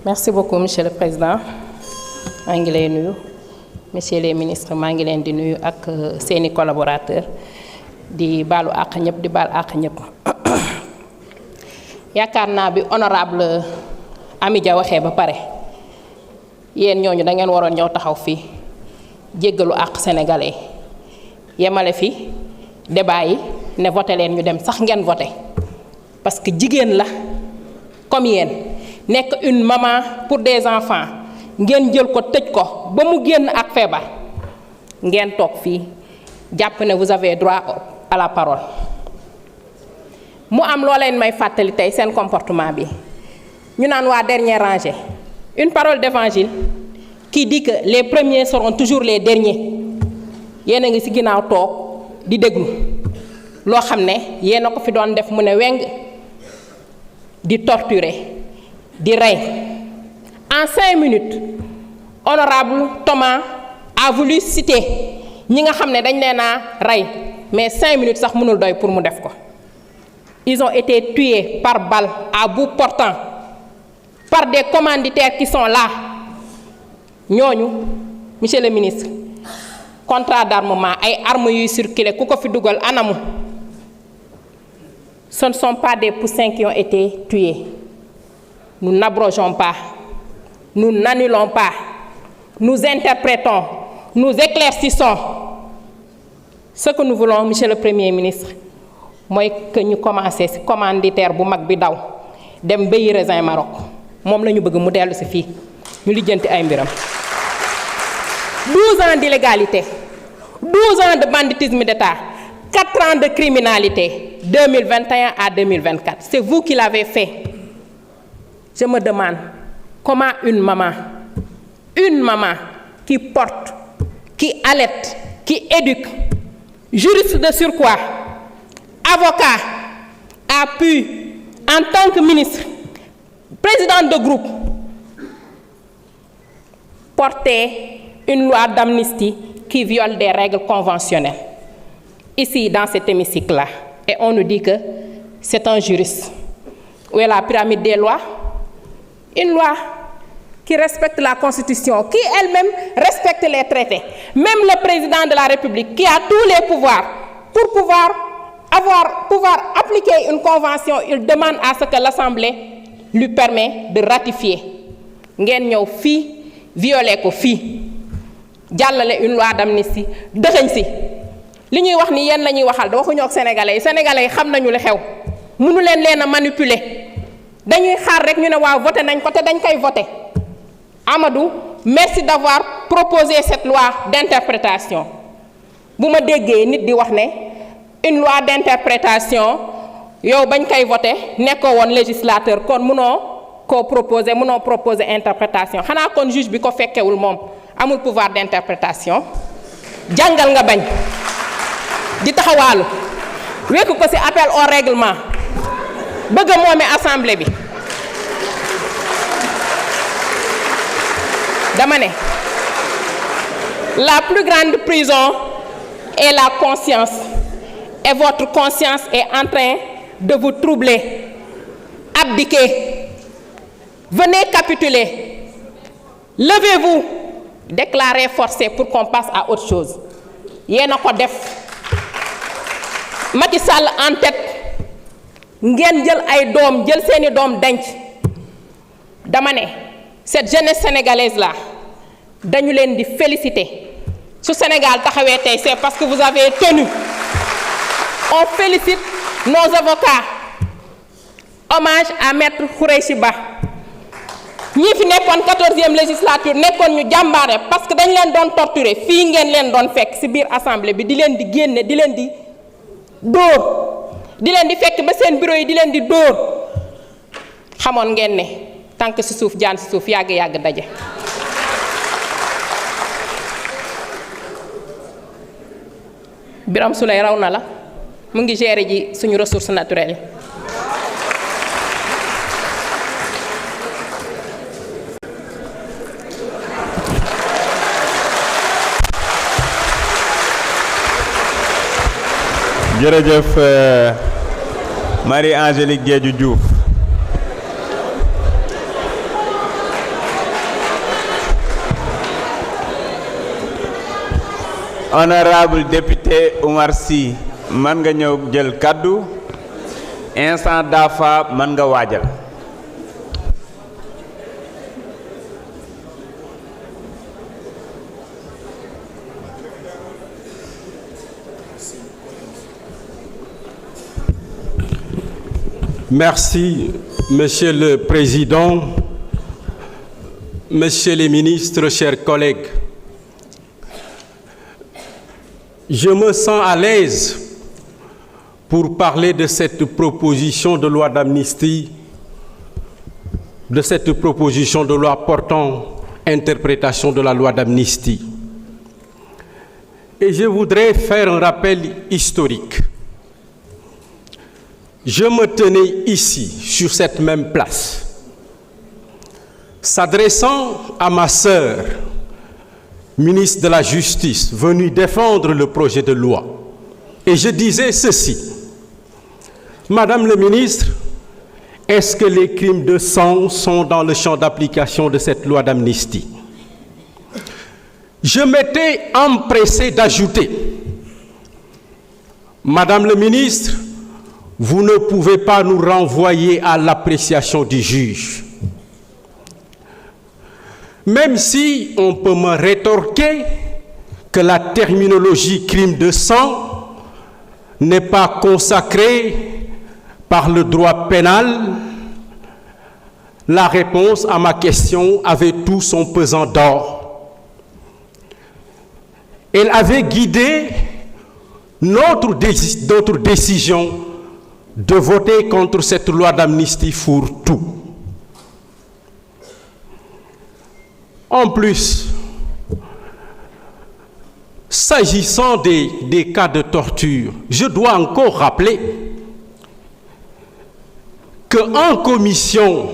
Merci beaucoup, Monsieur le Président. maa ngi lay nuyu Messieurs les ministres maa ngi leen di nuyu ak seeni collaborateurs di baalu àq ñëpp di baal àq ñëpp. yaakaar naa bi honorable Amy Dia waxee ba pare yéen ñooñu da ngeen waroon ñëw taxaw fii jéggalu àq sénégalais yemale fi débat yi ne voté leen ñu dem sax ngeen voté parce que jigéen la comme yéen nekk une maman pour des enfants ngeen jël ko tëj ko ba mu génn ak feebar ngeen toog fii jàpp ne vous avez droit à la parole. mu am loo leen may fàttali tey seen comportement bi ñu naan waa dernière rangée une parole d'évangile qui dit que les premiers seront toujours les derniers yéen a ngi ci ginnaaw toog di déglu loo xam ne yéen a ko fi doon def mu ne weng di torturer di rey en 5 minutes honorable Thomas a voulu citer ñi nga xam ne dañ leen a rey mais 5 minutes sax mënul doy pour mu def ko. Ils ont été tués par balle à bout portant par des commanditaires qui sont là. ñooñu monsieur le ministre contrat d'armement ay armes yuy circuler ku ko fi dugal anamu. Ce ne sont pas des poussins qui ont été tués. Nous n'abrogeons pas, nous n'annulons pas, nous interprétons, nous éclaircissons. Ce que nous voulons, monsieur le Premier ministre, mooy que ñu commencé ci commanditaire bu mag bi daw dem béyi raisin Maroc moom la ñu bëgg mu dellu ci fii ñu lijjanti ay mbiram. 12 ans d'illégalité, 12 ans de banditisme d'État, 4 ans de criminalité, 2021 à 2024. C'est vous qui l'avez fait. Je me demande comment une maman qui porte, qui allaite, qui éduque, juriste de surcroît, avocat, a pu, en tant que ministre, président de groupe, porter une loi d'amnistie qui viole des règles conventionnelles. Ici, dans cet hémicycle-là, et on nous dit que c'est un juriste. Où est la pyramide des lois? Une loi qui respecte la Constitution, qui elle-même respecte les traités. Même le président de la République, qui a tous les pouvoirs, pour pouvoir appliquer une convention, il demande à ce que l'Assemblée lui permet de ratifier. Ngeen ñëw fii violer ko fii jàllale une loi d'amnistie dëxëñ si li ñuy wax ni yéen la ñuy waxal da waxuñoo ak sénégalais yi xam nañu li xew mënu leen a manipuler dañuy xaar rek ñu ne waaw voté nañ ko te dañ koy voté. Amadou, merci d'avoir proposé cette loi d'interprétation. bu ma déggee nit di wax ne une loi d'interprétation yow bañ koy voté nekkoo woon législateur kon mënoo koo proposer mënoo proposer interprétation xanaa kon juge bi ko fekkewul moom amul pouvoir d'interprétation jàngal nga bañ di taxawaalu wekk ko ci appel au règlement bëgg a moome assemblée bi dama ne la plus grande prison est la conscience et votre conscience est en train de vous troubler. Abdiquez, venez capituler, levez-vous, déclarez forcé pour qu'on passe à autre chose. Yéen a ko def Macky Sall en tête ngeen jël ay doom jël seeni doom denc dama ne cette jeunesse sénégalaise là dañu leen di féliciter su Sénégal taxawee tey c'est parce que vous avez tenu. On félicite nos avocats. Hommage à Maître Khoureyssi Ba ñii fi nekkoon 14e législature nekkoon ñu jàmbaare parce que dañ leen doon torturer fii ngeen leen doon fekk ci biir assemblée bi di leen di génne di leen di dóor di leen di fekk ba seen bureau yi di leen di dóor xamoon ngeen ne tànk ci suuf jaan ci suuf yàgg daje. Birame Souleye raw na la mu ngi gérer ji suñu ressources naturelles yi. Jërëjëf Marie-Angélique Diédhiou Diouf. Honorable député Oumar Sy man nga ñëw jël kaddu instant dafa man nga waajal. Merci, Monsieur le Président, Messieurs les ministres, chers collègues. Je me sens à l'aise pour parler de cette proposition de loi d'amnistie, de cette proposition de loi portant interprétation de la loi d'amnistie. Et je voudrais faire un rappel historique. Je me tenais ici, sur cette même place, s'adressant à ma sœur, ministre de la Justice, venue défendre le projet de loi. Et je disais ceci: Madame le ministre, est-ce que les crimes de sang sont dans le champ d'application de cette loi d'amnistie? Je m'étais empressé d'ajouter: Madame le ministre, vous ne pouvez pas nous renvoyer à l'appréciation du juge. Même si on peut me rétorquer que la terminologie crime de sang n'est pas consacrée par le droit pénal, la réponse à ma question avait tout son pesant d'or. Elle avait guidé notre décision de voter contre cette loi d'amnistie fourre-tout. En plus, s'agissant des cas de torture, je dois encore rappeler qu'en commission,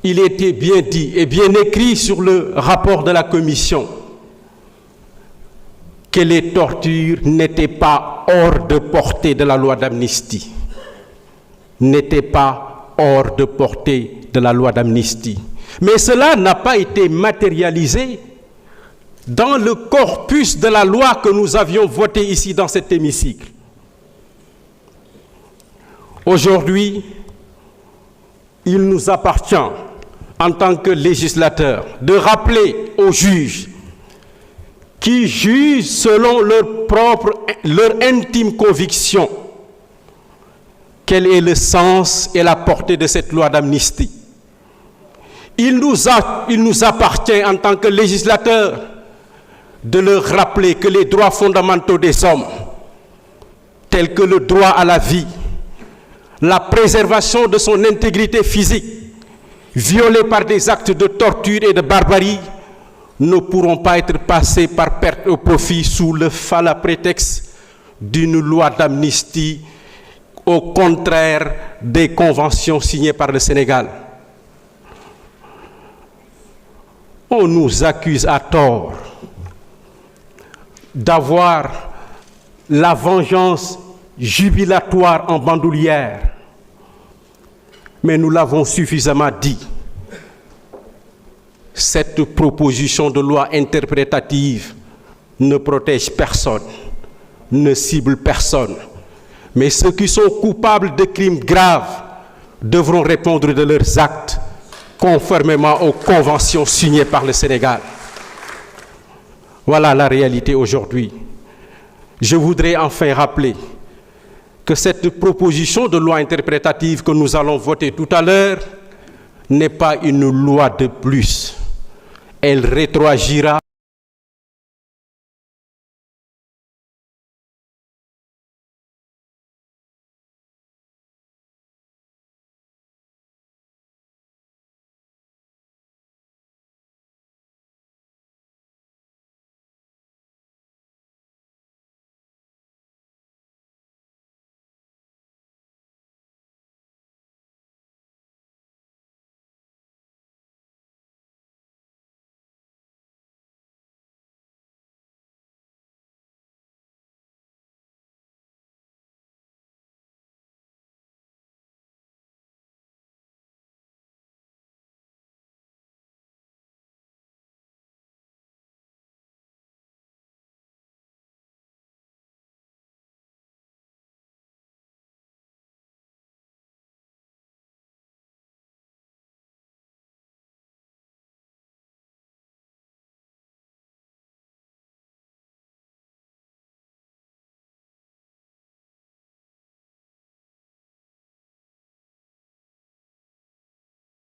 il était bien dit et bien écrit sur le rapport de la commission que les tortures n'étaient pas hors de portée de la loi d'amnistie. N'étaient pas hors de portée de la loi d'amnistie. Mais cela n'a pas été matérialisé dans le corpus de la loi que nous avions voté ici dans cet hémicycle. Aujourd'hui, il nous appartient, en tant que législateurs, de rappeler aux juges qui jugent selon leur intime conviction quel est le sens et la portée de cette loi d'amnistie. Il nous appartient en tant que législateurs de leur rappeler que les droits fondamentaux des hommes, tels que le droit à la vie, la préservation de son intégrité physique, violés par des actes de torture et de barbarie, ne pourront pas être passés par perte au profit sous le fala prétexte d'une loi d'amnistie, au contraire des conventions signées par le Sénégal. On nous accuse à tort d'avoir la vengeance jubilatoire en bandoulière. Mais nous l'avons suffisamment dit. Cette proposition de loi interprétative ne protège personne, ne cible personne. Mais ceux qui sont coupables de crimes graves devront répondre de leurs actes conformément aux conventions signées par le Sénégal. Voilà la réalité aujourd'hui. Je voudrais enfin rappeler que cette proposition de loi interprétative que nous allons voter tout à l'heure n'est pas une loi de plus. Elle rétroagira